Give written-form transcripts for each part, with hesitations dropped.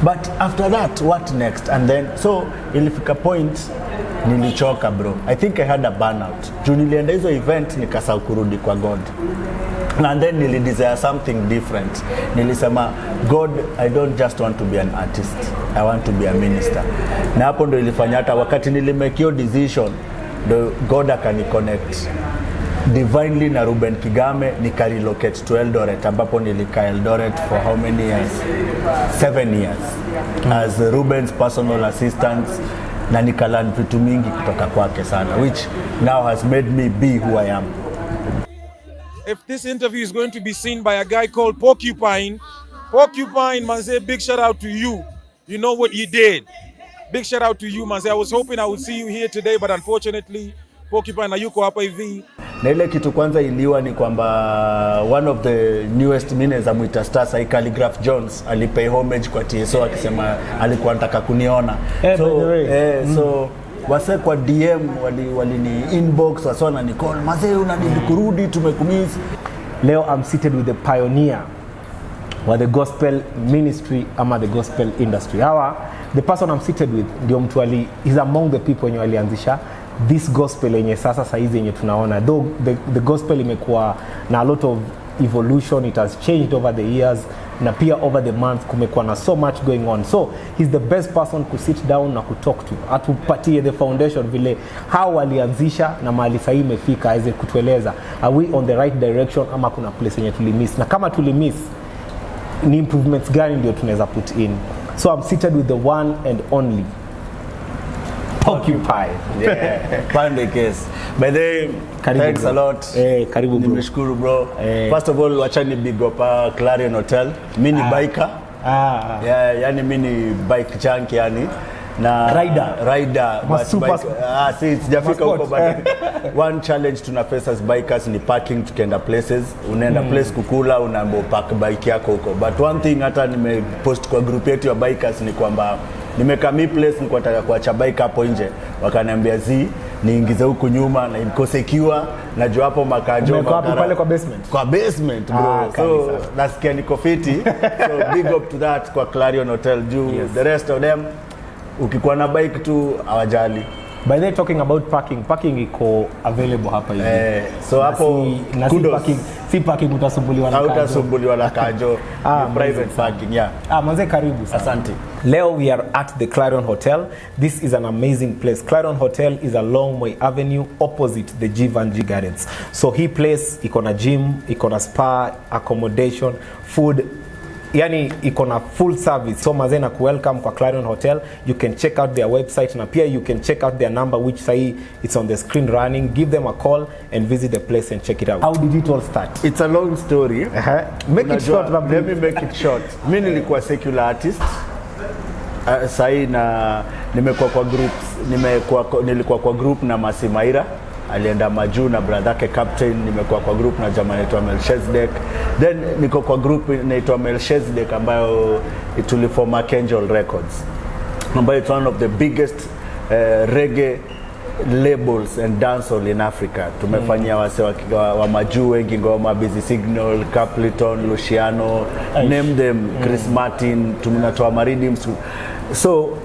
But after that, what next? And then, so ilifika point, nilichoka bro. I think I had a burnout. Juu nilienda hizo event, nikasahau kurudi kwa God. And then nili desire something different. Nilisema, God, I don't just want to be an artist. I want to be a minister. Na hapo ndo ilifanya hata wakati nilimake your decision, God akani connect divinely na Ruben Kigame, nikarelocate to Eldoret, ambapo nilikaa Eldoret for how many years? 7 years. As Ruben's personal assistant, na nikalan vitu mingi kutoka kwake sana, which now has made me be who I am. If this interview is going to be seen by a guy called Poqpine, manze, big shout out to you. You know what you did. Big shout out to you, manze. I was hoping I would see you here today, but unfortunately, Poqpine hayuko hapa hivi. Na ile kitu kwanza iliwa ni kwamba one of the newest minutes amwita stars Khaligraph Jones alipay homage kwa TSO akisema alikuwa anataka kuniona. So wase kwa DM wali ni inbox wasona ni call mazee unadili kurudi tumekumiss. Leo I'm seated with the pioneer wa the gospel ministry ama the gospel industry. The person I'm seated with ndio mtu is among the people wenye walianzisha this gospel yenye sasa saizi yenye tunaona. Though the gospel imekuwa na a lot of evolution, it has changed over the years, na pia over the months kumekuwa na so much going on. So he's the best person to sit down na kutalk to, atupatie the foundation vile how walianzisha na mahali sasa imefika, aweze kutueleza are we on the right direction ama kuna place yenye tulimiss, na kama tulimiss ni improvements gani ndio tunaweza put in. So I'm seated with the one and only Poqpine. Yeah, pande case. By the way, thanks bro. A lot. Karibu bro. Nimeshukuru bro. First of all, wachani big up Clarion Hotel. Mini biker. Yeah, yani mini bike junkie yani. Na rider si sijafika huko but one challenge tuna face as bikers ni parking. Tukienda places unaenda place kukula unaambo park bike yako huko, but one thing hata nimepost kwa group yetu ya bikers ni kwamba nimekami place niko nataka kuacha bike hapo nje, wakaniambia niingize huku nyuma na iko secure, najua hapo makajo pale kwa basement bro. So nasikia niko fiti. So big up to that kwa Clarion Hotel juu. Yes. The rest of them ukikuwa na bike tu hawajali. By the way, talking about parking iko available hapa hivi. So hapo si parking utasumbuliwa na kajo. Private parking, yeah. Manze karibu sana. Asante. Leo we are at the Clarion Hotel. This is an amazing place. Clarion Hotel is along Moi Avenue opposite the G Gardens. So he place iko na gym, iko na spa, accommodation, food, yani iko na full service. So mazena welcome kwa Clarion Hotel. You can check out their website na pia you can check out their number which say it's on the screen running. Give them a call and visit the place and check it out. How did it all start? It's a long story. Make it short. Let me make it short. Mimi nilikuwa secular artist. Sai na nimekuwa kwa groups, nilikuwa kwa group na Masimaira, alienda Maju na brother yake Captain. Nimekuwa kwa group na jamaa anaitwa Melchizedek. Then niko kwa group inaitwa Melchizedek ambayo tuliform Angel Records, ambayo it's one of the biggest reggae labels and dancehall in Africa. Tumefanyia wase wa Maju wengi, ngoma Busy Signal, Capleton, Luciano, name them, Chris Martin, tunatoa Maridims. So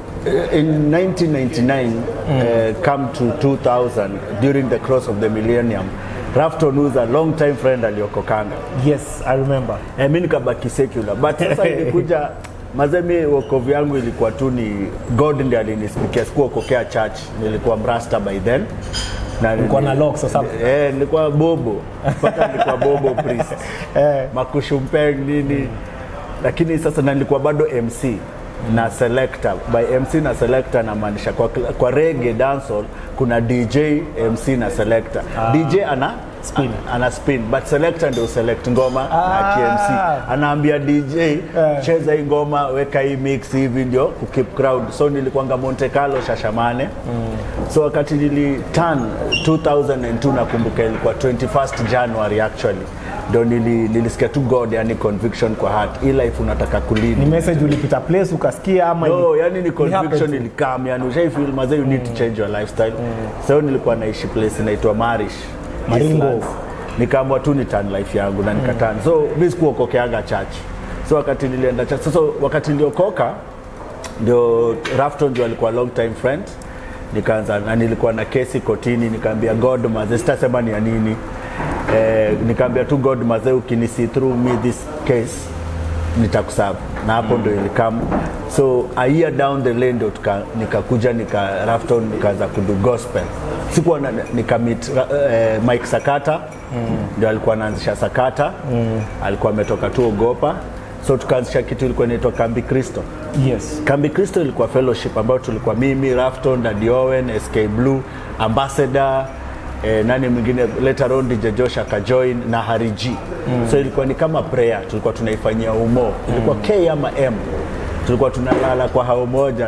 in 1999 come to 2000, during the cross of the millennium, Rafton, who's a long time friend aliokokanga. Yes, I remember. Mimi nikabaki secular, but sasa ilikuja mazemi wokovu yangu ilikuwa tu ni God ndiye alinispikia. Sikuokokea church, nilikuwa mrasta by then. Na nilikuwa na locks or something. Nilikuwa bobo. Mpaka nilikuwa bobo priest. Makushumpeng nini. Lakini sasa nilikuwa bado MC na selector. By MC na selector na maanisha kwa reggae dancehall kuna DJ, MC na selector. DJ ana spin but selector ndio select ngoma na KMC. Anaambia DJ cheza hii ngoma, weka hii mix hivi ndio ku keep crowd. So nilikuanga Monte Carlo Shashamane. So wakati turn 2002 nakumbuka ilikuwa 21st January actually. Ndio nilisikia tu God, yani conviction kwa heart. Hii life unataka kulead. Ni message ulipita place ukasikia ama no, yani ni conviction ilikam, yani ushai feel maze you need to change your lifestyle. So nilikuwa naishi place inaitwa Maringo. Nikaamua tu ni turn life yangu na nikatana. So mimi sikuokokeaga church. So wakati nilienda church, so wakati niliokoka ndio Rafton ndio alikuwa long time friend. Nikaanza na nilikuwa na kesi kotini, nikaambia God maze sitasema ni ya nini. Nikaambia tu God maze ukinisi through me this case nitakuserve. Na hapo ndio ilikam. So a year down the lane ndio nikakuja Rafton nikaanza kudu gospel. Sikuwa nikamit Mike Sakata ndio alikuwa anaanzisha Sakata. Alikuwa ametoka tu Ogopa. So tukaanzisha kitu ilikuwa inaitwa Kambi Kristo. Yes. Kambi Kristo ilikuwa fellowship ambayo tulikuwa mimi, Rafton, Daddy Owen, SK Blue, Ambassador, nani mwingine later on DJ Josh akajoin na Hariji. So ilikuwa ni kama prayer, tulikuwa tunaifanyia umo. Ilikuwa K ama M. Tulikuwa tunalala kwa hao moja.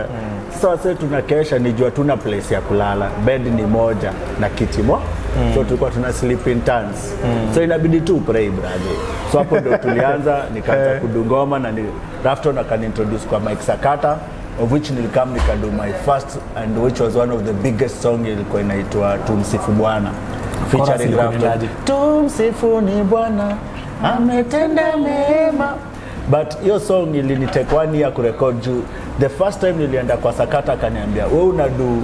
Sasa tunakesha nijua tuna place ya kulala. Bed ni moja na kiti moja. So tulikuwa tuna sleep in turns. So inabidi tu pray brother. So hapo ndio tulianza nikaanza kudungoma na Rafton akanintroduce kwa Mike Sakata, of which nilikam nikadu my first and which was one of the biggest song ilikuwa inaitwa Tumsifu Bwana featuring Rafton. Tumsifu ni Bwana ametenda mema. But hiyo song ilinitake 1 year kurecord juu the first time nilienda kwa Sakata akaniambia wewe unadu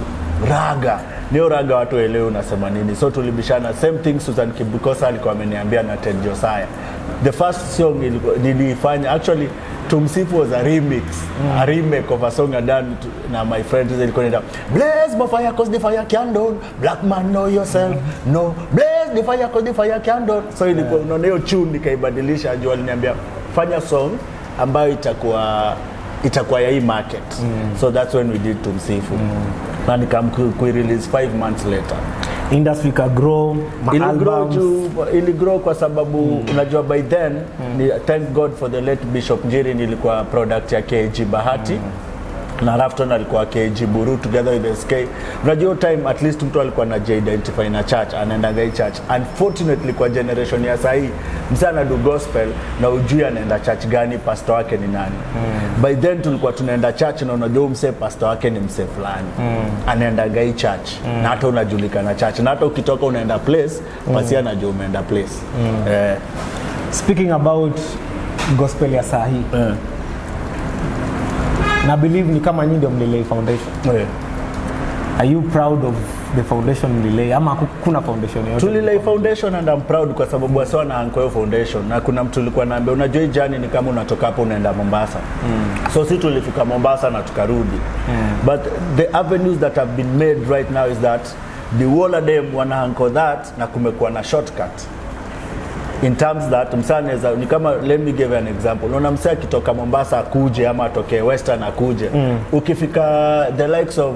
raga. Niyo raga watu waelewe unasema nini. So tulibishana same thing. Susan Kibukosa alikuwa ameniambia na Ted Josiah. The first song nilifanya actually Tumsifu was a remix, a remake of a song I done na my friend ilikuwa inaitwa Blaze the fire cause the fire can down, black man know yourself, no blaze the fire cause the fire can down. So ilikuwa unaona hiyo tune nikaibadilisha juu aliniambia fanya song ambayo itakuwa ya hii market. So that's when we did Tumsifu. Na nikam release 5 months later. Industry ka grow, ili grow kwa sababu unajua by then thank God for the late Bishop Njiri nilikuwa product ya KG Bahati. Na Rafton alikuwa KG Buru together with SK. Unajua time at least mtu alikuwa na identify na church, anaenda gai church. Unfortunately kwa generation ya sahi msana do gospel na ujui anaenda church gani, pastor wake ni nani. By then tulikuwa tunaenda church na unajua mse pastor wake ni mse fulani. Anaenda gai church na hata unajulikana church na hata ukitoka unaenda place basi anajua umeenda place. Speaking about gospel ya sahi. Na believe ni kama nyinyi ndio mlilei foundation. Are you proud of the foundation mlilei ama kuna foundation yote? Tulilei foundation and I'm proud kwa sababu wasio na anko foundation. Na kuna mtu alikuwa anaambia unajua hii journey ni kama unatoka hapo unaenda Mombasa. So sisi tulifika Mombasa na tukarudi. But the avenues that have been made right now is that the whole of them wana anko that na kumekuwa na shortcut. In terms that msana ni kama let me give an example. Unaona msana kitoka Mombasa akuje ama atoke Western akuje. Ukifika the likes of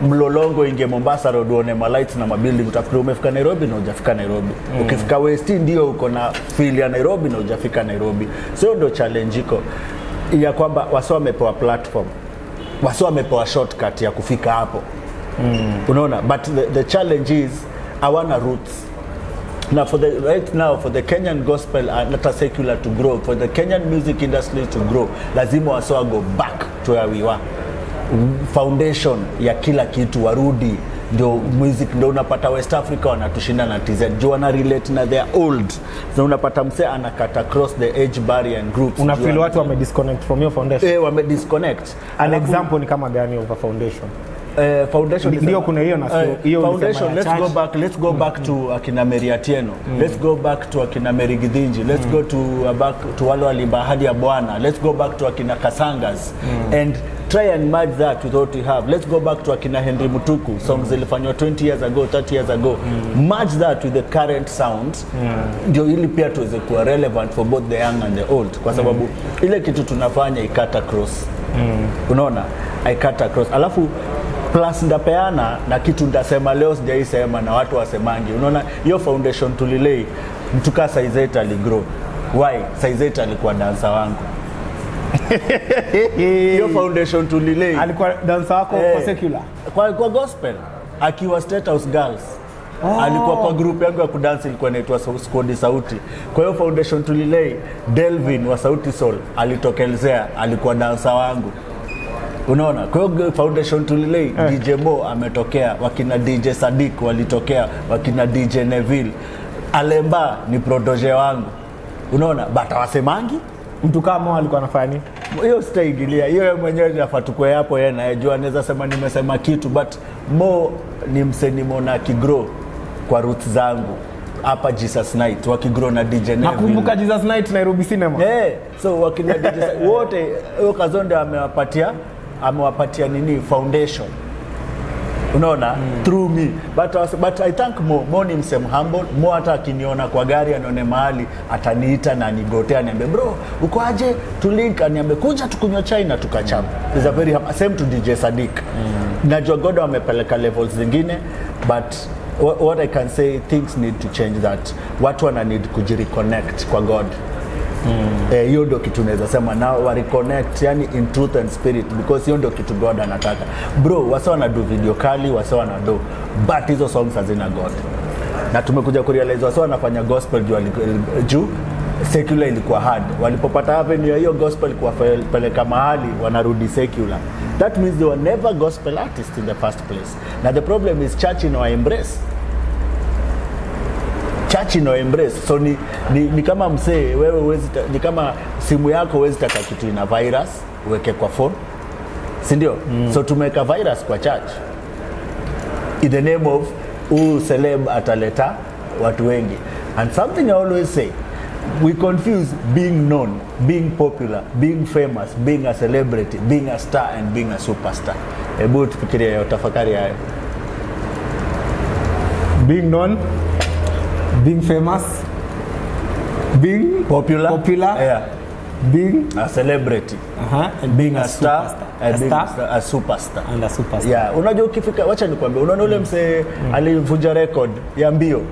Mlolongo inge Mombasa road uone ma lights na mabuilding utafikiri umefika Nairobi na hujafika Nairobi. Ukifika West ndio uko na feel ya Nairobi na hujafika Nairobi. So ndio challenge iko ya kwamba wasio wamepewa platform. Wasio wamepewa shortcut ya kufika hapo. Unaona, but the challenge is hawana roots. Now right now for the Kenyan gospel and not a secular to grow, for the Kenyan music industry to grow, lazima wasio go back to where we were. Foundation ya kila kitu warudi, ndio music ndio unapata West Africa wanatushinda na TZ. Juu wana relate na their old. So unapata mse anakata across the age barrier and groups. Una feel watu wame disconnect from your foundation? Wame disconnect. An example ni kama gani of a foundation? Foundation ndio kuna hiyo na hiyo foundation. Let's go back to akina Mary Atieno. Let's go back to akina Mary Gidinji. Let's go to wale walimba hadi ya Bwana. Let's go back to akina Kasangas and try and merge that with what we have. Let's go back to akina Henry Mutuku, songs zilifanywa 20 years ago, 30 years ago. Merge that with the current sound. Ndio ili pia tuweze kuwa relevant for both the young and the old, kwa sababu ile kitu tunafanya ikata cross. Unaona, ikata cross. Alafu plus ndapeana na kitu ndasema leo sijaisema na watu wasemangi. Unaona hiyo foundation tulilei, mtuka Saizeta aligrow. Why? Saizeta alikuwa dancer wangu. Hiyo foundation tulilei. Alikuwa dancer wako kwa secular? Kwa gospel. Akiwa State House Girls. Alikuwa kwa group yangu ya kudance ilikuwa inaitwa Squad Sauti. Kwa hiyo foundation tulilei, Delvin wa Sauti Soul alitokelezea, alikuwa dancer wangu. Unaona, kwa hiyo foundation tulilei, djmo ametokea, wakina DJ Sadik walitokea, wakina DJ Neville. Alemba ni protege wangu. Unaona, bata wasemangi Mtu kama Mo alikuwa anafanya nini? Hiyo sitaingilia. Hiyo yeye mwenyewe nafaa tukue hapo yeye na yeye anaweza sema nimesema kitu, but Mo ni msenimo na kigrow kwa roots zangu. Hapa Jesus Night wakigrow na DJ Neville. Nakumbuka Jesus Night Nairobi Cinema. So wakina DJ wote hiyo Kazonde amewapatia nini foundation. Unaona through me, but I thank Mo ni msem humble. Mo hata akiniona kwa gari anione mahali ataniita na nigotea aniambie bro uko aje to link, aniambie kuja tukunywa chai na tukachapa. Is a very same to DJ Sadiq. Najua God amepeleka levels zingine, but what I can say, things need to change, that watu wana need kujireconnect kwa God. Hiyo ndio kitu naweza sema now wa reconnect, yani in truth and spirit, because hiyo ndio kitu God anataka. Bro, wasa wana do video kali, wasa wana do, but hizo songs hazina God. Na tumekuja kurealize wasa wanafanya gospel juu secular ilikuwa hard. Walipopata avenue hiyo gospel kuwapeleka mahali wanarudi secular. That means they were never gospel artists in the first place. Now the problem is church in our embrace. Church in our embrace. So ni kama msee wewe ni kama simu yako huwezi taka kitu ina virus uweke kwa phone. Si ndio? So tumeka virus kwa church. In the name of celeb ataleta watu wengi. And something I always say, we confuse being known, being popular, being famous, being a celebrity, being a star and being a superstar. Hebu tufikirie utafakari hayo. Being known, being famous, being popular, yeah. Being a celebrity, and being a star, and being a superstar. And a superstar. Yeah, unajua ukifika, wacha nikwambie, unaona ule mse alivunja record ya mbio.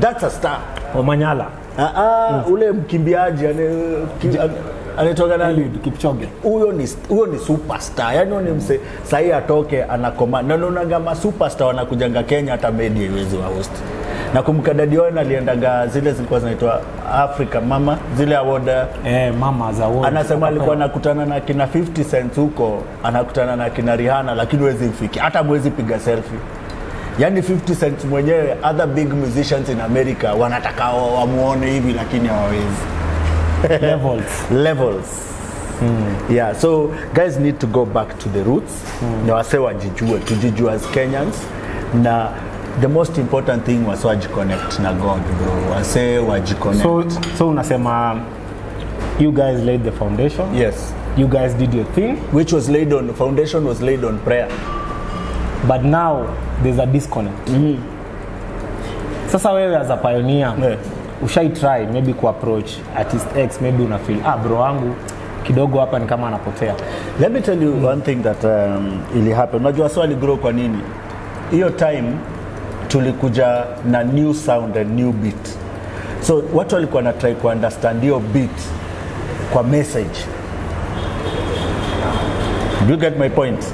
That's a star. Omanyala. Ule mkimbiaji anatoka na Kipchoge. Huyo ni superstar. Yaani ni mse sahi atoke anakoma. Na unaona superstar wanakujanga Kenya hata media iwezi wa host. Nakumbuka Daddy Owen aliendaga zile zilikuwa zinaitwa Africa Mama, zile award. Mama za award. Anasema alikuwa anakutana na kina 50 Cent huko, anakutana na kina Rihanna, lakini huwezi mfiki. Hata mwezi piga selfie. Yani 50 Cent mwenyewe, other big musicians in America wanataka wamuone hivi lakini hawawezi. Levels. Yeah, so guys need to go back to the roots. Na wase tujijue as Kenyans. Na the most important thing was wajiconnect na God, bro. Wase wajiconnect. So unasema you guys laid the foundation. Yes. You guys did your thing, which was laid on, the foundation was laid on prayer. But now there's a disconnect. Sasa wewe as a pioneer, ushai try maybe ku approach artist X, maybe una feel bro wangu kidogo hapa ni kama anapotea. Let me tell you one thing that ili happen. Unajua swali grow kwa nini? Hiyo time tulikuja na new sound and new beat. So watu walikuwa na try ku understand hiyo beat kwa message. Do you get my point?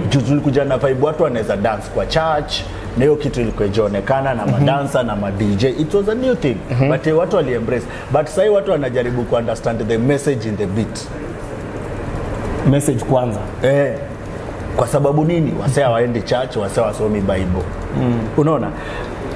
Tulikuja na vibe watu wanaweza dance kwa church. Na hiyo kitu ilikuwa ijonekana na madancer na ma DJ. It was a new thing. But watu wali embrace. But sasa watu wanajaribu ku understand the message in the beat. Message kwanza. Kwa sababu nini? Wase hawaendi church, wase wasomi Bible. Unaona?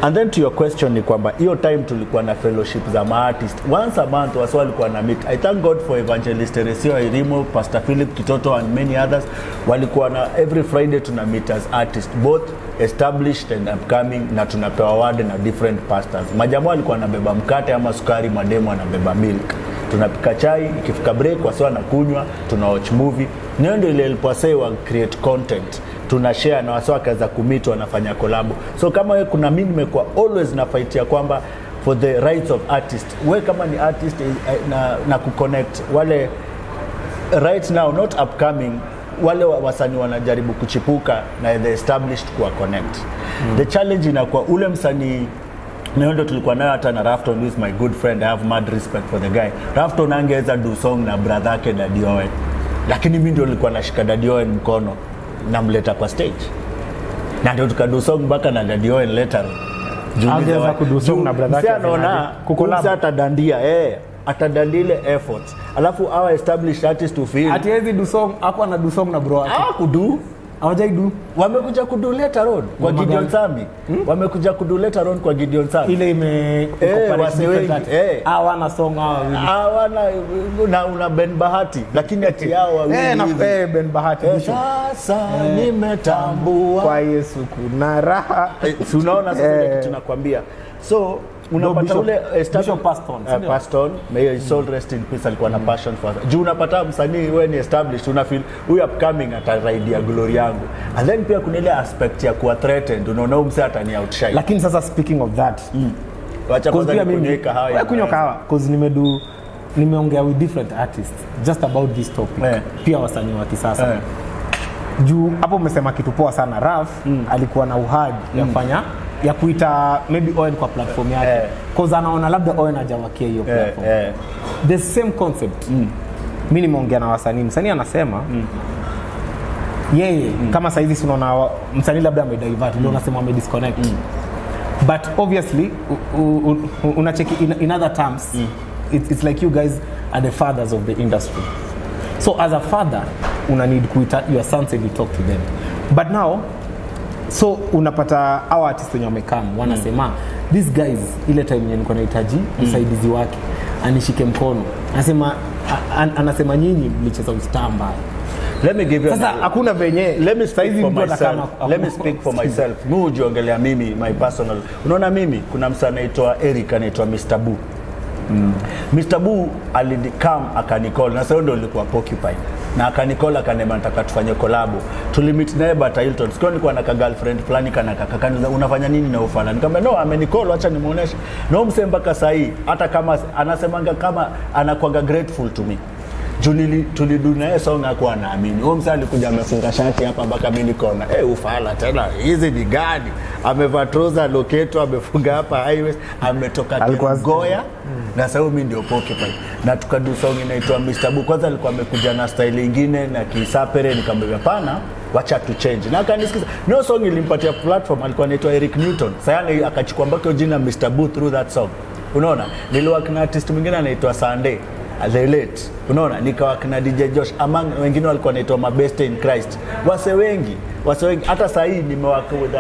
And then to your question ni kwamba hiyo time tulikuwa na fellowship za artist. Once a month wase walikuwa na meet. I thank God for Evangelist Teresio Irimo, Pastor Philip Kitoto and many others. Walikuwa na every Friday tuna meet as artists, both established and upcoming, na tunapewa award na different pastors. Majamaa walikuwa wanabeba mkate ama sukari, mademo wanabeba milk. Tunapika chai, ikifika break wase wanakunywa, tuna watch movie. Ndio ile ilipowasai wa create content. Tuna share na wase wakaanza kumit, wanafanya collab. So kama wewe kuna mimi nimekuwa always na fight ya kwamba for the rights of artists. Wewe kama ni artist na kuconnect wale right now not upcoming, wale wasanii wanajaribu kuchipuka na the established kuwa connect. The challenge inakuwa ule msanii ndio tulikuwa nayo hata na Rafton, is my good friend. I have mad respect for the guy. Rafton angeweza do song na brother yake Daddy Owen. Lakini mimi ndio nilikuwa nashika Daddy Owen mkono namleta kwa stage. Na ndio tukadu song mpaka na Daddy Owen later. Angeweza kudu song na brother yake. Anaona kukolaba atadandia atadandile effort. Alafu our established artist to feel. Atiwezi do song, hapo ana do song na bro wake. Kudu hawajaidu. Wamekuja kudu later on kwa Gideon Sami. Wamekuja kudu later on kwa Gideon Sami. Ile hawana song hawana na una Ben Bahati lakini ati hao wawili na Ben Bahati sasa nimetambua kwa Yesu kuna raha. Unaona sasa kitu tunakwambia. So unapata ule Paston, may his soul rest in peace, alikuwa na passion for juu unapata msanii wewe ni established, una feel huyu upcoming ataraidia glory yangu, and then pia kuna ile aspect ya kuwa threatened, unaona mse atani outshine. Lakini sasa speaking of that, wacha kwanza kunywa kahawa. Wewe kunywa kahawa cause nimeongea with different artists just about this topic. Pia wasanii wa kisasa. Juu hapo umesema kitu poa sana. Raf alikuwa na uhadi ya kuita maybe Owen kwa platform yake. Cause anaona labda Owen hajawakia hiyo platform. The same concept. Mimi nimeongea na wasanii. Msanii anasema yeye kama saizi tunaona msanii labda amedivert, ndio unasema amedisconnect. But obviously unacheki in other terms it's like you guys are the fathers of the industry. So as a father una need kuita your sons and you talk to them. But now so unapata our artists wenye wamekam wanasema these guys ile time yenye niko nahitaji msaidizi wake anishike mkono, anasema nyinyi mlicheza ustambaya. Let me give you sasa hakuna venye. Let me speak for myself. Mimi hujiongelea mimi my personal. Unaona mimi kuna msanii anaitwa Eric anaitwa Mr. Boo. Mr. Boo alikam akanicall na sasa ndio nilikuwa Poqpine. Na akanicall akanema nataka tufanye collab. Tulimit naye Bata Hilton. Sikuwa nilikuwa na girlfriend fulani kana kakakani unafanya nini na ufala. Nikamwambia no, amenicall acha nimuoneshe. Na msema mpaka saa hii hata kama anasemanga kama anakuwa grateful to me. Tulidu naye song hakuwa naamini. Huyo msanii alikuja amefunga shati hapa mpaka mimi nikaona ufala tena hizi ni gani? Amevaa trouser loketo amefunga hapa highways ametoka Goya na sasa mimi ndio Poqpine. Na tukadu song inaitwa Mr. Boo. Kwanza alikuwa amekuja na style nyingine na kisapere, nikamwambia pana wacha tu change. Na akanisikiza. No song ilimpatia platform, alikuwa anaitwa Eric Newton. Sasa akachukua mpaka jina Mr. Boo through that song. Unaona? Niliwork na artist mwingine anaitwa Sunday the late, unaona, nikawa kina DJ Josh among wengine walikuwa wanaitwa my best in Christ. Wase wengi hata saa hii nimewaka with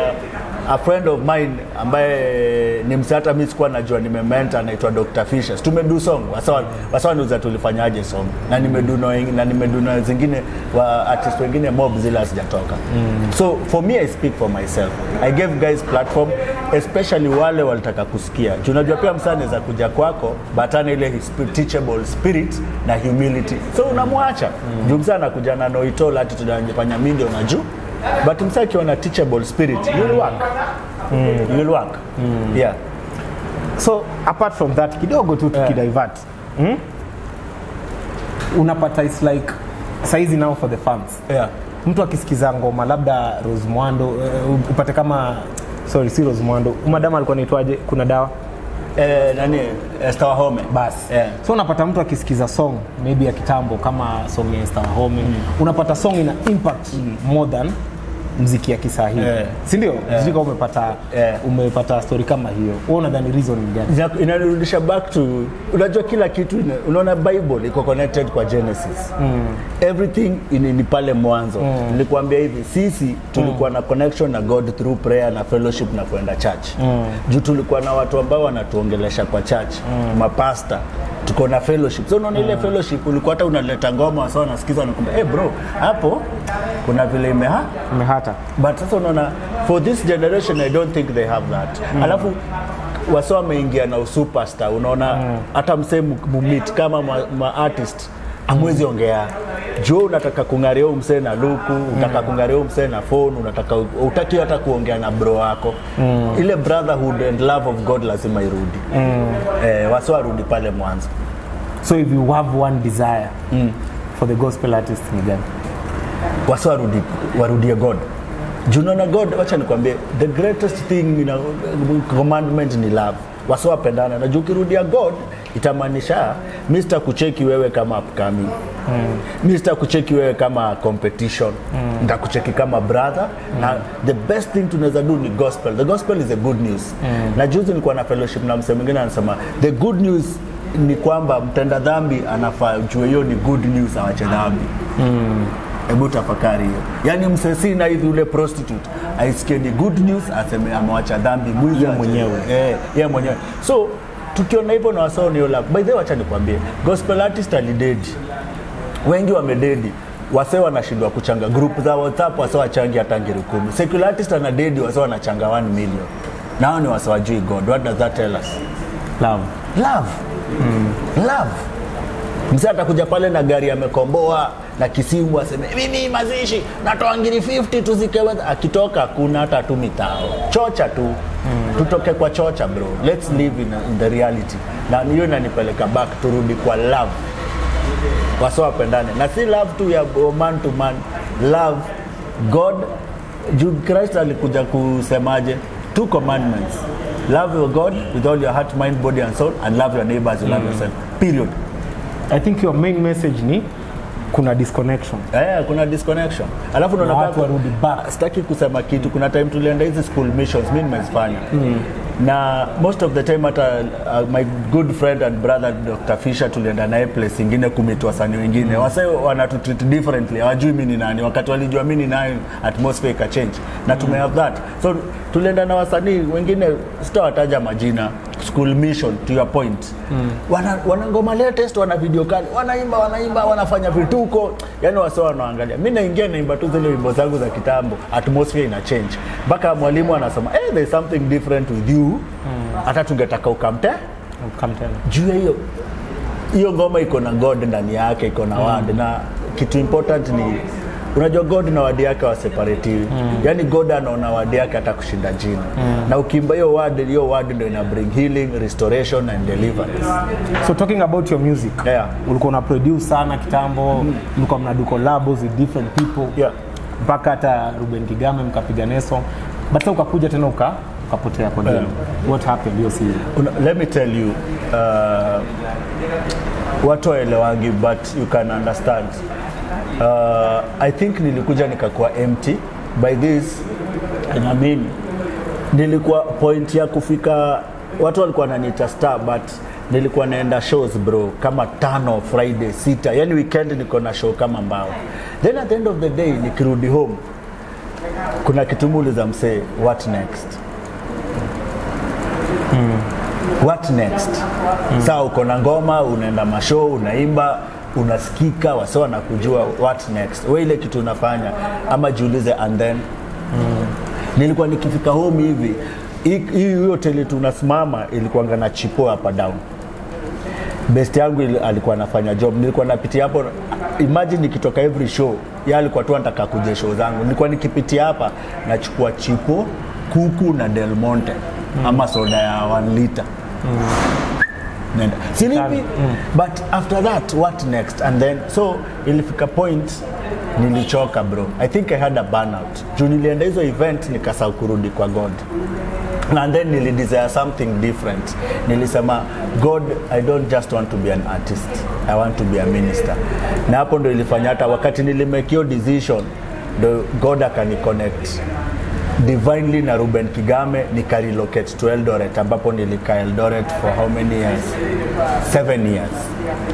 a friend of mine ambaye ni msata mimi sikuwa najua nimementa anaitwa Dr. Fisher. Tumedu song wasa ndio tulifanyaje song na nimedu na zingine wa artist wengine mob zile sijatoka. So for me I speak for myself. I gave guys platform, especially wale walitaka kusikia. Unajua pia msanii za kuja kwako batana ile teachable spirit na humility. So unamwacha. Jumza anakuja na noitola ati tunafanya mimi ndio najua. But msaki wana teachable spirit, you will work. Yeah. So apart from that kidogo tu tukidivert. Unapata is like saizi now for the fans. Mtu akisikiza ngoma labda Rose Muhando upate kama si Rose Muhando. Madam alikuwa anaitwaje? Kuna dawa nani Esther Wahome bas. So unapata mtu akisikiza song maybe ya kitambo kama song ya Esther Wahome, unapata song ina impact more than muziki ya kisasa hii. Si ndio? Muziki umepata story kama hiyo. Unaona the reason ni gani? Inarudisha back to unajua kila kitu unaona Bible iko connected kwa Genesis. Everything ni pale mwanzo. Nilikwambia hivi sisi tulikuwa na connection na God through prayer na fellowship na kwenda church. Juu tulikuwa na watu ambao wanatuongelesha kwa church, mapasta. Tuko na fellowship. So unaona ile fellowship ulikuwa hata unaleta ngoma wasa wanasikiza wanakuambia bro hapo kuna vile imehata. But sasa unaona for this generation I don't think they have that. Alafu wasa wameingia na superstar, unaona hata msemo meet kama ma artist amwezi ongea. Jo unataka kungaria msee na luku, unataka kungaria msee na phone, utaki hata kuongea na bro wako. Ile brotherhood and love of God lazima irudi. Wasa warudi pale mwanzo. So if you have one desire for the gospel artist ni gani? Wasa warudie God. Junona God, wacha nikwambie, the greatest thing in a commandment ni love. Wasa wapendana na ukirudia God itamaanisha Mr. kucheki wewe kama upcoming. Mr. kucheki wewe kama competition. Ndakucheki kama brother. Na the best thing tunaweza do ni gospel. The gospel is a good news. Na juzi nilikuwa na fellowship na msemo mwingine anasema the good news ni kwamba mtenda dhambi anafaa juu hiyo ni good news awache dhambi. Hebu tafakari hiyo. Yaani msesi na hivi ule prostitute aisikie ni good news, aseme amewacha dhambi mwizi mwenyewe. Yeye mwenyewe. So tukiona hivyo na wasao ni ola. By the way, acha nikwambie, gospel artist alidedi. Wengi wamededi. Wase wanashindwa kuchanga group za WhatsApp, wase wachangi hata ngiri 10. Secular artist anadedi, wase wanachanga 1 million. Nao ni wase wajui God. What does that tell us? Love. Love. Mzee atakuja pale na gari amekomboa na kisimu aseme mimi mazishi natoa ngiri 50 tuzikewe, akitoka kuna hata 2 mitao. Chocha tu. Tutoke kwa chocha bro. Let's live in the reality. Na hiyo inanipeleka back, turudi kwa love. Wase wapendane. Na si love tu ya man to man. Love God. Christ alikuja kusemaje? 2 commandments. Love your God with all your heart, mind, body and soul, and love your neighbor as you love yourself. Period. I think your main message ni kuna disconnection. Kuna disconnection. Alafu ndo watu warudi back. Sitaki kusema kitu. Kuna time tulienda hizi school missions, mimi nimezifanya. Na most of the time hata my good friend and brother Dr. Fisher tulienda naye place ingine kumit wasanii wengine. Wase wanatutreat differently. Hawajui mimi ni nani. Wakati walijua mimi ni nani, atmosphere ka change. Na tume have that. So tulienda na wasanii wengine, sitawataja majina. School mission, to your point. Wana ngoma latest, wana video kali, wanaimba, wanafanya vituko. Yaani wase wanaangalia. Mimi naingia naimba tu zile wimbo zangu za kitambo, atmosphere ina change. Mpaka mwalimu anasema, there's something different with you. Hata tungetaka ukamtena. Juu ya hiyo ngoma iko na God ndani yake, iko na word, na kitu important ni unajua God na word yake wa separate. Yaani God anaona word yake hata kushinda jina. Na ukimba hiyo word ndio ina bring healing, restoration and deliverance. So talking about your music. Ulikuwa una produce sana kitambo, mlikuwa mnadu collabs with different people. Mpaka hata Ruben Kigame mkapiga neso. But ukakuja tena ukapotea kwa game. What happened hiyo season? Let me tell you, watu waelewangi but you can understand. I think nilikuja nikakuwa empty by this. I mean, nilikuwa point ya kufika, watu walikuwa wananiita star, but nilikuwa naenda shows bro kama 5 Friday 6, yani weekend niko na show kama mbao. Then at the end of the day nikirudi home, kuna kitumuli za msee, what next? What next? Sasa uko na ngoma, unaenda mashow, unaimba, unasikika, wase wanakujua, what next? Wewe ile kitu unafanya ama jiulize. And then nilikuwa nikifika home hivi, hii hotel tunasimama ilikuwa na chipo hapa down. Best yangu alikuwa anafanya job, nilikuwa napitia hapo. Imagine nikitoka every show, yeye alikuwa tu anataka kuje show zangu. Nilikuwa nikipitia hapa nachukua chipo, kuku na Del Monte ama soda ya 1 liter. Nenda silipi. But after that, what next? And then so ilifika point nilichoka bro. I think I had a burnout. Juu nilienda hizo event nikasahau kurudi kwa God. And then nilidesire something different. Nilisema, God, I don't just want to be an artist. I want to be a minister. Na hapo ndo ilifanya hata wakati nilimake hiyo decision, ndo God akaniconnect divinely na Ruben Kigame, nikarelocate to Eldoret, ambapo nilikaa Eldoret for how many years? 7 years.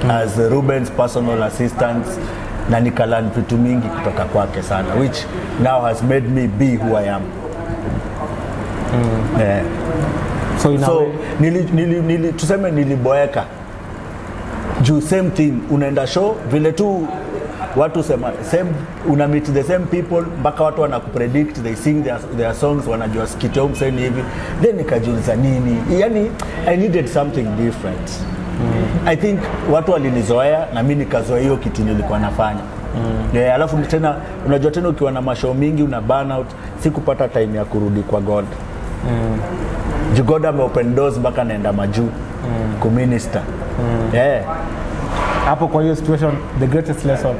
As Ruben's personal assistant, na nikalan vitu mingi kutoka kwake sana, which now has made me be who I am. So tuseme niliboeka. Juu same thing, unaenda show vile tu watu sema same, una meet the same people, mpaka watu wanakupredict, they sing their songs, wanajua skito mseni hivi. Then nikajiuliza nini? Yani I needed something different. I think watu walinizoea na mimi nikazoea hiyo kitu nilikuwa nafanya. Alafu tena unajua tena ukiwa na mashow mingi una burnout, sikupata time ya kurudi kwa God. God ame open doors mpaka naenda majuu kuminister. Hapo kwa hiyo situation, the greatest lesson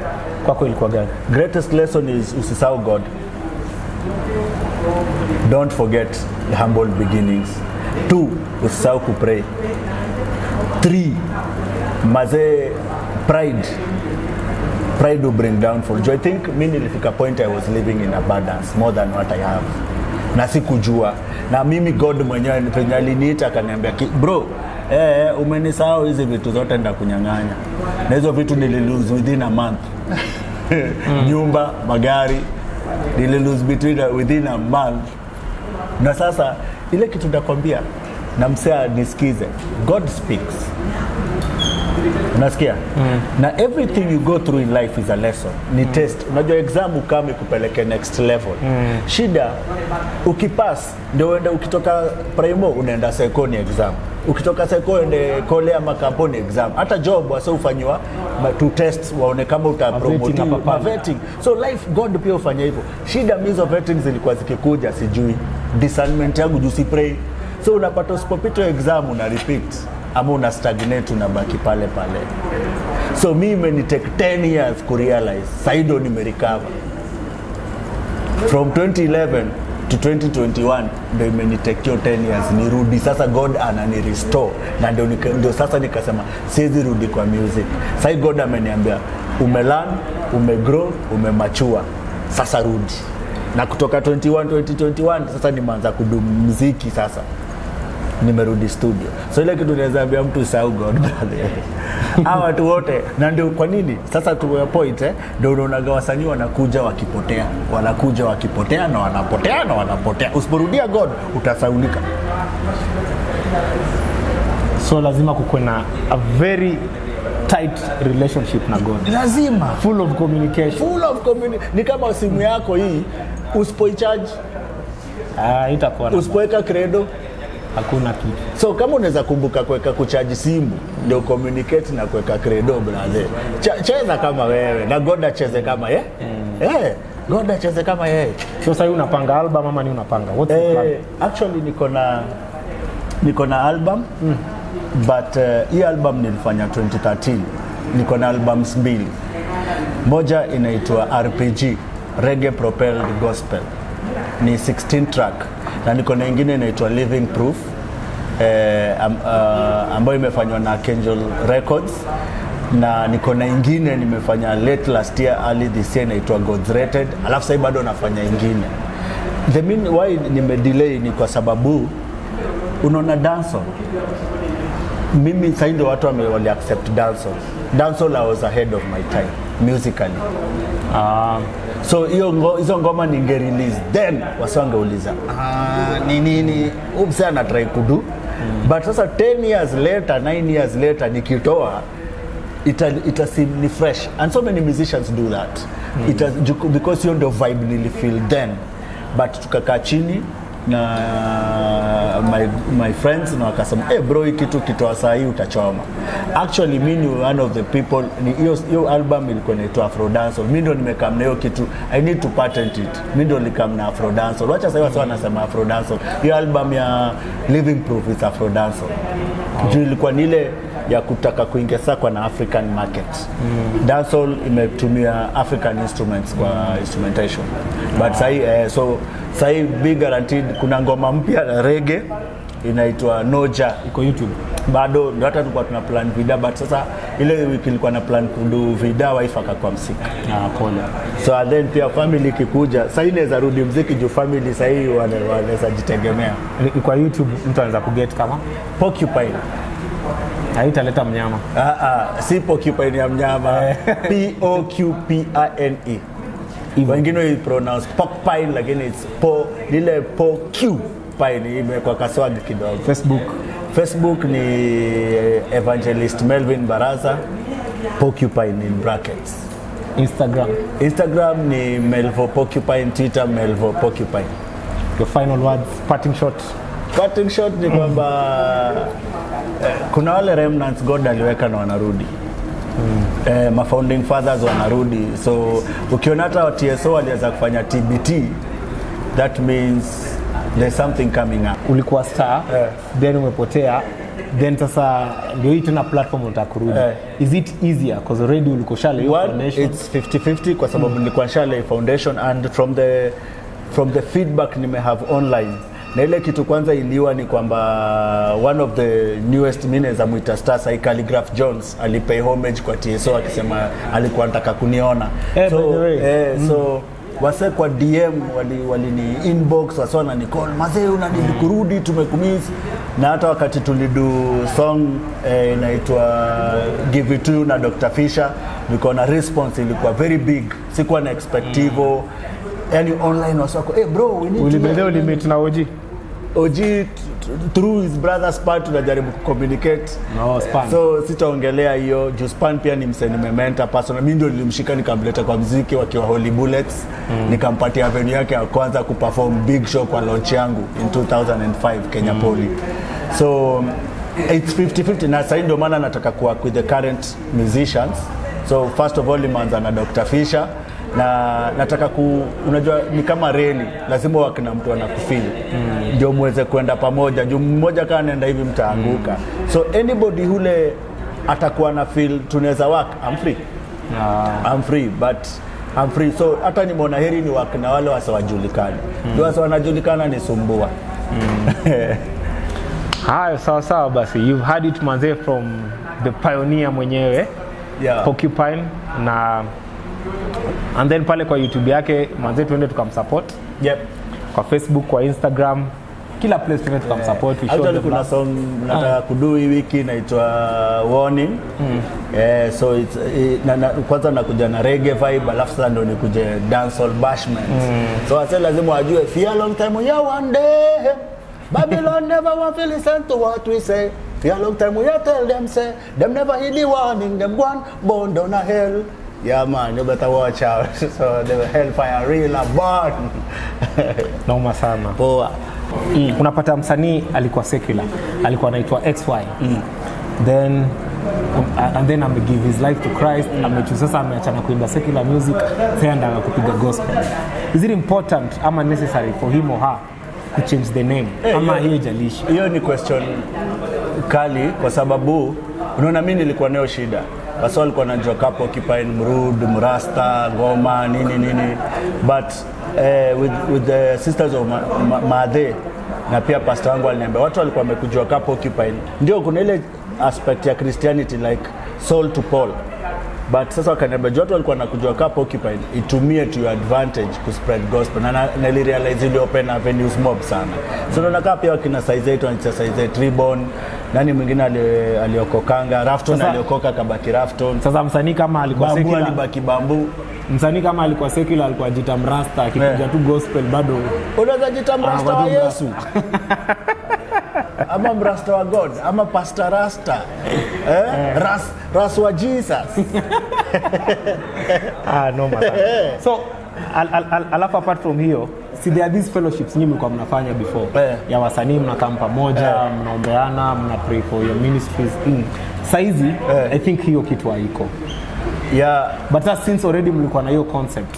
kwako ilikuwa gani? Greatest lesson is usisahau God. Don't forget the humble beginnings. 2, usisahau kupray. 3, pride will bring downfall. I think mimi nilifika point I was living in abundance more than what I have. Na sikujua. Na mimi God mwenyewe penye aliniita akaniambia, bro, umenisahau hizi vitu zote nda kunyang'anya. Na hizo vitu nililose within a month. nyumba, magari, nili lose within a month. Na sasa ile kitu nakwambia na msea nisikize, God speaks. Unasikia? Na everything you go through in life is a lesson. Ni test. Unajua exam ukame kupeleke next level. Shida ukipass ndio uende, ukitoka primo unaenda second exam. Ukitoka second ende kole ama kampuni exam. Hata job wasa ufanywa to test waone kama utapromote vetting. So life God pia ufanya hivyo. Shida mizo vetting zilikuwa zikikuja sijui. Discernment yangu jusi pray. So unapata usipopita exam una repeat ama una stagnate, unabaki pale pale. So mimi ni take 10 years ku realize saido nimerecover from 2011 to 2021, ndio imenitake 10 years nirudi sasa. God anani restore, na ndio sasa nikasema siwezi rudi kwa music. Sasa God ameniambia umelearn, umegrow, umemature, sasa rudi. Na kutoka 2021 sasa nimeanza kudumu muziki, sasa nimerudi studio. So ile kitu naweza ambia mtu usahau God brother. Hawa watu wote, na ndio kwa nini sasa tu point ndio unaona wasanii wanakuja wakipotea, wanakuja wakipotea na wanapotea na wanapotea. Usiporudia God utasaulika. So lazima kuwe na a very tight relationship na God. Lazima Full of communication. Ni kama simu yako hii usipoicharge itakuwa usipoweka credo hakuna kitu. So kama unaweza kumbuka kuweka kuchaji simu ndio communicate na kuweka credo brother. Cheza kama wewe na God acheze kama yeye. God acheze kama yeye. So sasa unapanga album ama ni unapanga? What's the plan? Actually niko na album. But hii album nilifanya 2013. Niko na albums mbili. Moja inaitwa RPG, Reggae Propelled Gospel. Ni 16 track. Na niko na nyingine inaitwa Living Proof, ambayo imefanywa na Angel Records. Na niko na nyingine nimefanya late last year, early this year, inaitwa God's Rated. Alafu sasa bado nafanya nyingine. The mean why nimedelay ni kwa sababu unaona dancehall. Mimi sasa ndio watu wali accept dancehall. Dancehall I was ahead of my time musically. So hizo ngoma ninge release then wasangeuliza nini umsana try kudu. But sasa 10 years later, 9 years later nikitoa ita seem fresh, and so many musicians do that. Because you the vibe nili feel then. But tukakaa chini na my friends na wakasema bro, hiki kitu kitoa saa hii utachoma. Actually mimi one of the people ni hiyo album ilikuwa inaitwa Afro Dancehall. Mimi ndo nimekam na hiyo kitu, I need to patent it. Mimi ndo nikam na Afro Dancehall. Wacha sasa watu wanasema Afro Dancehall. Hiyo album ya Living Proof is Afro Dancehall. Juu ilikuwa ni ile ya kutaka kuingia kwa na African market. Dancehall imetumia African instruments kwa instrumentation. But sai big guaranteed kuna ngoma mpya na reggae inaitwa Noja, iko YouTube. Bado ndio hata tulikuwa tuna plan video, but sasa ile wiki ilikuwa na plan kudu video, wife akakuwa msika. Pole. So and then pia family kikuja, sasa inaweza rudi muziki juu family sasa hii wanaweza jitegemea. Kwa YouTube mtu anaweza kuget kama Poqpine. Haitaleta mnyama. Si Poqpine ya mnyama. Poqpine. Wengine pronounce Poqpine lakini it's lile Poqpine imekuwa kaswag kidogo. Facebook ni Evangelist Melvin Baraza, Poqpine in brackets. Instagram ni Melvo Poqpine, Twitter Melvo Poqpine. Your final words, parting shot ni kwamba kuna wale remnants God aliweka na wanarudi. Ma founding fathers wanarudi. So ukiona hata TSO walianza kufanya TBT, that means there's something coming up. Ulikuwa star, then umepotea, then sasa ndio hii tena platform utakurudi. Is it easier because already ulikuwa shale foundation? It's 50-50 kwa sababu nilikuwa shale foundation, and from the feedback nime have online. Na ile kitu kwanza iliwa ni kwamba one of the newest minutes amuita star sai Khaligraph Jones alipay homage kwa TSO akisema alikuwa anataka kuniona. So wase kwa DM walini inbox wase wanani call mazee unanili kurudi tumekumiss, na hata wakati tulidu song inaitwa Give It To You na Dr. Fisher, niko na response ilikuwa very big, sikuwa na expectivo. Yani online wasako bro we need to limit na OG through his brother's part tunajaribu communicate. No, Span. So sitaongelea hiyo. Span pia ni msanii nimementa personal. Mimi ndio nilimshika nikamleta kwa muziki wakiwa Holy Bullets. Nikampatia venue yake ya kwanza kuperform big show kwa launch yangu in 2005 Kenya Poly. So it's 50-50 na sasa ndio maana nataka kuwork with the current musicians. So first of all nimeanza na Dr. Fisher na nataka unajua ni kama reli, lazima wakina mtu anakufeel ndio muweze kwenda pamoja, juu mmoja kana nenda hivi mtaanguka. So anybody hule atakuwa na feel tunaweza work, I'm free. I'm free. So hata nimeona heri ni work na wale wasiojulikana. Ndio wasa wanajulikana ni sumbua. Hayo sawa basi, you've had it manze from the pioneer mwenyewe, Poqpine, na and then pale kwa YouTube yake manze tuende tukamsupport. Kwa Facebook, kwa Instagram, kila place tuende tukamsupport. Actually kuna song nataka kudu hii wiki inaitwa Warning. So it's kwanza nakuja na reggae vibe, alafu sasa ndo nikuje dancehall bashment. So asa lazima wajue fear long time ya one day Babylon never want to listen to what we say. For a long time we tell them say them never heed the warning, them one born down a hell. Yeah man, you better watch out. So the hellfire real a born. Noma sana. Poa. Unapata msanii alikuwa secular, alikuwa anaitwa XY. Then and then give his life to Christ. Sasa ameachana kuimba secular music, sasa ndo kupiga gospel. Is it important ama necessary for him or her to change the name? Ama hiyo jalishi? Hiyo ni question kali kwa sababu unaona mimi nilikuwa nayo shida. Basi walikuwa wanajua Poqpine, Mrud, Mrasta, Ngoma, nini. But with the sisters of Madhe na pia pastor wangu aliniambia watu walikuwa wamekujua Poqpine. Ndio kuna ile aspect ya Christianity like Saul to Paul. But sasa wakaniambia watu walikuwa wanakujua Poqpine, itumie to your advantage to spread gospel. Na nilirealize ile open avenues mob sana. So naona pia wakina size 8 wanacheza size 8 REBORN. Nani mwingine aliokokanga Rafton, aliokoka kabaki Rafton. Sasa msanii kama alikuwa secular alibaki Bambu. Msanii kama alikuwa secular alikuwa jita Mrasta, akikuja tu gospel bado unaweza jita Mrasta wa Yesu. Ama Mrasta wa God, ama Pastor Rasta. Ras wa Jesus. No matter. So alafu apart from hiyo, see there are these fellowships nyinyi mlikuwa mnafanya before. Ya wasanii mnakaa pamoja, mnaombeana, mna pray for your ministries. Saizi I think hiyo kitu haiko. But since already mlikuwa na hiyo concept.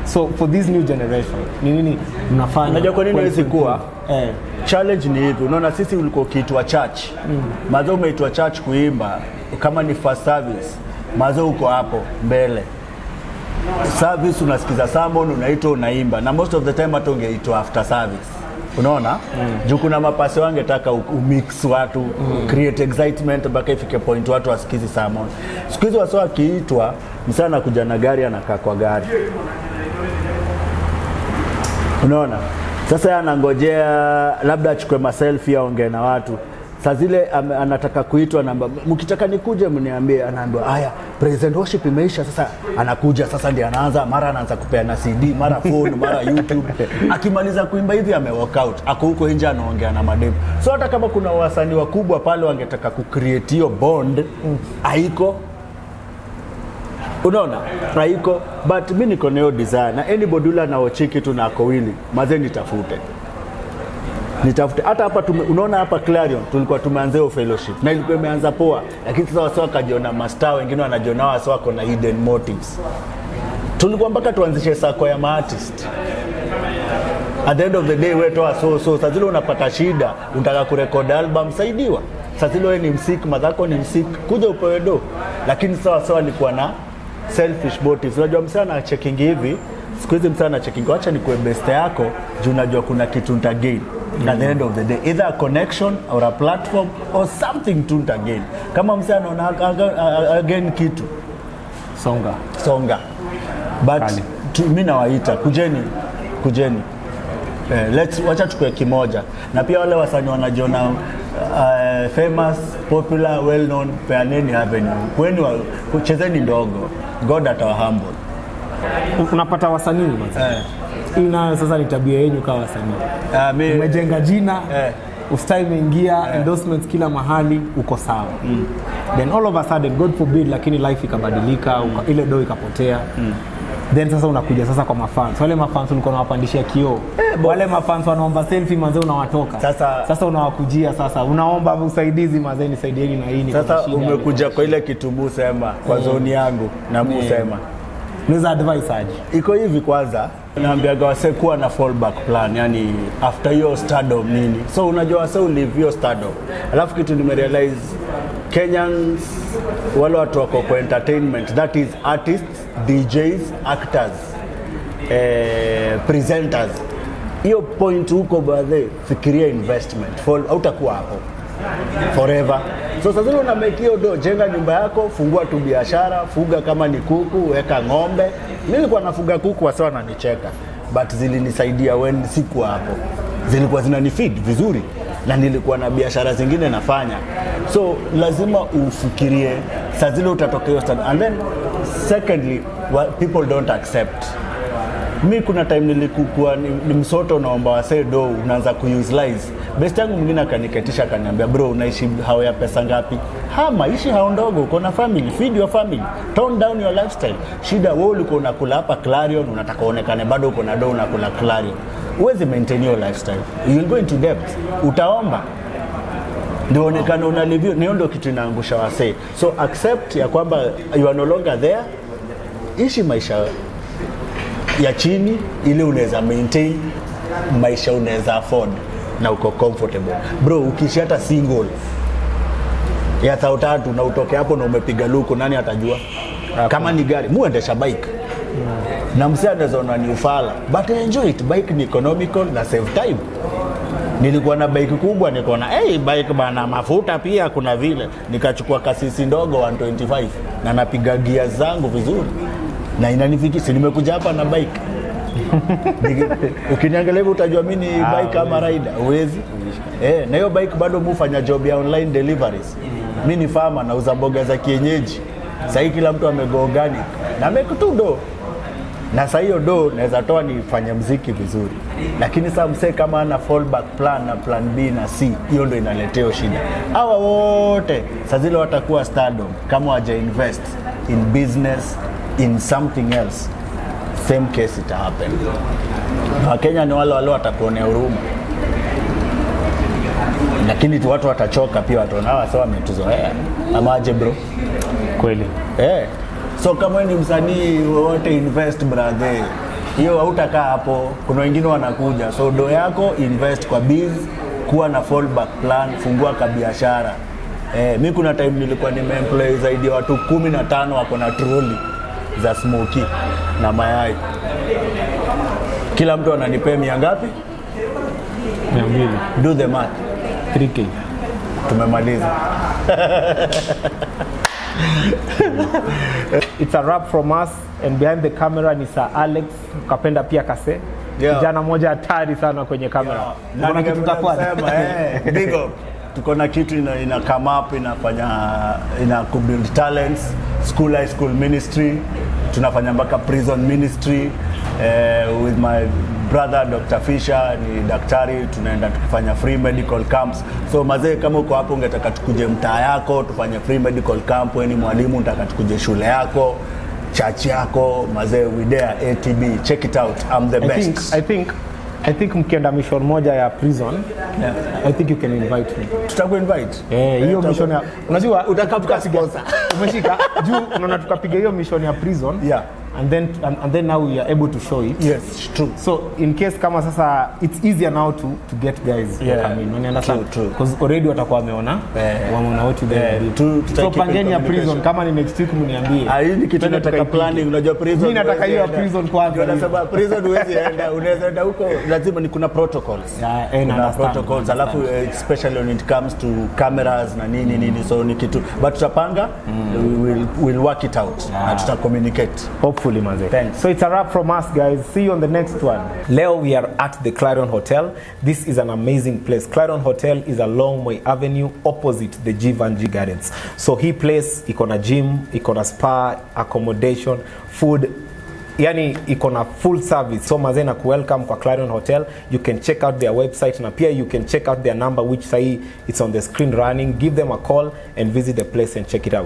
So for this new generation, ni nini mnafanya? Unajua kwa nini haiwezi kuwa? Challenge ni hivi, unaona sisi ulikuwa kiitwa church. Mazo umeitwa church kuimba, kama ni first service, mazo uko hapo mbele. Service unasikiza sermon, unaitwa unaimba, na most of the time hata ungeitwa after service. Unaona? Juu kuna mapasi wangetaka umix watu, create excitement mpaka ifike point watu wasikizi sermon. Siku hizo wasio akiitwa, msana kuja na gari anakaa kwa gari. Unaona? Sasa anangojea labda achukue maselfie aongee na watu. Sasa zile anataka kuitwa namba, mkitaka nikuje mniambie, anaambiwa haya praise and worship imeisha. Sasa anakuja, sasa ndiye anaanza kupeana CD, mara phone, mara YouTube. Akimaliza kuimba hivi walk out, ako huko nje anaongea na mademu. So hata kama kuna wasanii wakubwa pale wangetaka kucreate hiyo bond, haiko. Unaona? Haiko, but mimi niko nayo desire na anybody ule anaochiki tu na ako willing, maze nitafute. Hata hapa unaona hapa Clarion tulikuwa tumeanza fellowship na ilikuwa imeanza poa, lakini sasa wasio wakajiona master, wengine wanajiona wasio wako na hidden motives. Tulikuwa mpaka tuanzishe sako ya artist. At the end of the day wewe toa so sasa zile unapata shida, unataka kurekodi album, saidiwa. Sasa zile wewe ni msiki, madhako ni msiki, kuja upewe do. Lakini sawa alikuwa na selfish motives. Unajua msana na checking hivi, siku hizi msana checking, acha nikuwe best yako, juu unajua kuna kitu gain. At the end of the day, either a connection or a platform or something to gain. Kama msana anaona again kitu songa. But mimi nawaita kujeni. Wacha tukue kimoja, na pia wale wasanii wanajiona famous, popular, well known, peaneni avenue. Kweni kuchezeni ndogo, God atawahumble. Unapata wasanii ina sasa ni tabia yenu kama wasanii. Umejenga jina, ustai umeingia, endorsements kila mahali, uko sawa. Then all of a sudden, God forbid, lakini life ikabadilika, ile do ikapotea. Then sasa unakuja sasa kwa mafans. Wale mafans ulikuwa unawapandishia kioo. Wale mafans wanaomba selfie mazee unawatoka. Sasa unawakujia sasa. Unaomba usaidizi mazee nisaidieni na hii. Sasa umekuja kwa ile kitubu sema kwa zoni yangu na musema. Niza advice aje. Iko hivi kwanza. Naambiaga wase kuwa na fallback plan, yani after your stardom nini. So unajua wase ulive your stardom. Alafu kitu nimerealize Kenyans wale watu wako kwa entertainment, that is artists, DJs, actors, presenters. Hiyo point huko baadhi fikiria investment. Hautakuwa hapo forever. So sasa una make hiyo do, jenga nyumba yako, fungua tu biashara, fuga kama ni kuku, weka ng'ombe. Mimi nilikuwa nafuga kuku wasa wananicheka, but zilinisaidia when sikuwa hapo. Zilikuwa zinanifeed vizuri na nilikuwa na biashara zingine nafanya. So lazima ufikirie saa zile utatokea stand. And then secondly, people don't accept. Mimi kuna time nilikuwa ni msoto naomba wase do, unaanza kuutilize. Best yangu mwingine akaniketisha akaniambia, bro unaishi hao ya pesa ngapi? Maishi hao ndogo, uko na family, feed your family, tone down your lifestyle. Shida wewe ulikuwa unakula hapa Clarion, unataka uonekane bado uko na do unakula Clarion. Uwezi maintain your lifestyle. You will go into debt. Utaomba. Ndio onekana unalivyo, ndio kitu inaangusha wase. So accept ya kwamba you are no longer there. Ishi maisha ya chini ili unaweza maintain maisha unaweza afford na uko comfortable. Bro, ukiishi hata single ya 3,000 na utoke hapo na umepiga luku, nani atajua? Kama ni gari, muendesha bike. Na msee anazoona ni ufala, but enjoy it. Bike ni economical na save time. Nilikuwa na bike kubwa, niko na bike bana mafuta pia kuna vile. Nikachukua kasisi ndogo 125 na napiga gear zangu vizuri. Na inanifikisha nimekuja hapa na bike. Ukiniangalia hivi utajua mimi ni bike kama rider, uwezi. Na hiyo bike bado mufanya job ya online deliveries. Mimi ni farmer nauza mboga za kienyeji. Sasa kila mtu amego organic. Na amekutudo. Na sasa hiyo do naweza toa nifanye muziki vizuri. Lakini sasa msee kama ana fallback plan na plan B na C, hiyo ndio inaletea shida. Hawa wote sasa zile watakuwa stardom kama waje invest in business, in something else. Same case it happen. Wakenya ni wale watakuonea huruma. Lakini tu watu watachoka pia, wataona hawa sawa wametuzoea. Ama aje bro? Kweli. So kama ni msanii wote invest brother. Hiyo hautakaa hapo. Kuna wengine wanakuja. So do yako invest kwa biz, kuwa na fallback plan, fungua biashara. Mimi kuna time nilikuwa nimeemploy zaidi ya watu 15 wako na trolley za smoky na mayai. Kila mtu ananipea mia ngapi? 200. Do the math. 3K. Tumemaliza. It's a wrap from us, and behind the camera ni Sir Alex, kapenda pia kase. Kijana moja hatari sana kwenye kamera. Kuna kitu tutakwenda. Big up. Tuko na kitu ina come up, ina build talents, school high school ministry, tunafanya mpaka prison ministry with my brother Dr. Fisher, ni daktari, tunaenda tukifanya free medical camps. So mazee kama uko hapo ungetaka tukuje mtaa yako tufanye free medical camp, wewe ni mwalimu unataka tukuje shule yako, church yako, mazee we there ATB, check it out, I'm the best. I think mkienda mission moja ya prison, I think you can invite me. Tutakuinvite. Hiyo mission ya unajua utakapuka sponsor. Umeshika juu unaona tukapiga hiyo mission ya prison. And then now we are able to show it. Yes, true. So in case kama sasa it's easier now to get guys come in. Understand? True. Because already watakuwa wameona what there. So pangeni ya prison kama ni next week mniambie. Hii ni kitu nataka planning, unajua prison. Mimi nataka hiyo prison kwanza. Unasema prison huwezi enda, unaweza enda huko lazima ni kuna protocols. Kuna protocols alafu especially when it comes to cameras na nini so ni kitu but tutapanga, we'll work it out na tuta communicate. Hopefully, manze. Thanks. So it's a wrap from us, guys. See you on the next one. Leo, we are at the Clarion Hotel. This is an amazing place. Clarion Hotel is along Moi Avenue, opposite the Givenchy Gardens. So hii place iko na gym, iko na spa, accommodation, food, yani iko na full service. So mazee na welcome kwa Clarion Hotel. You can check out their website na pia you can check out their number, which sahi it's on the screen running. Give them a call and visit the place and check it out.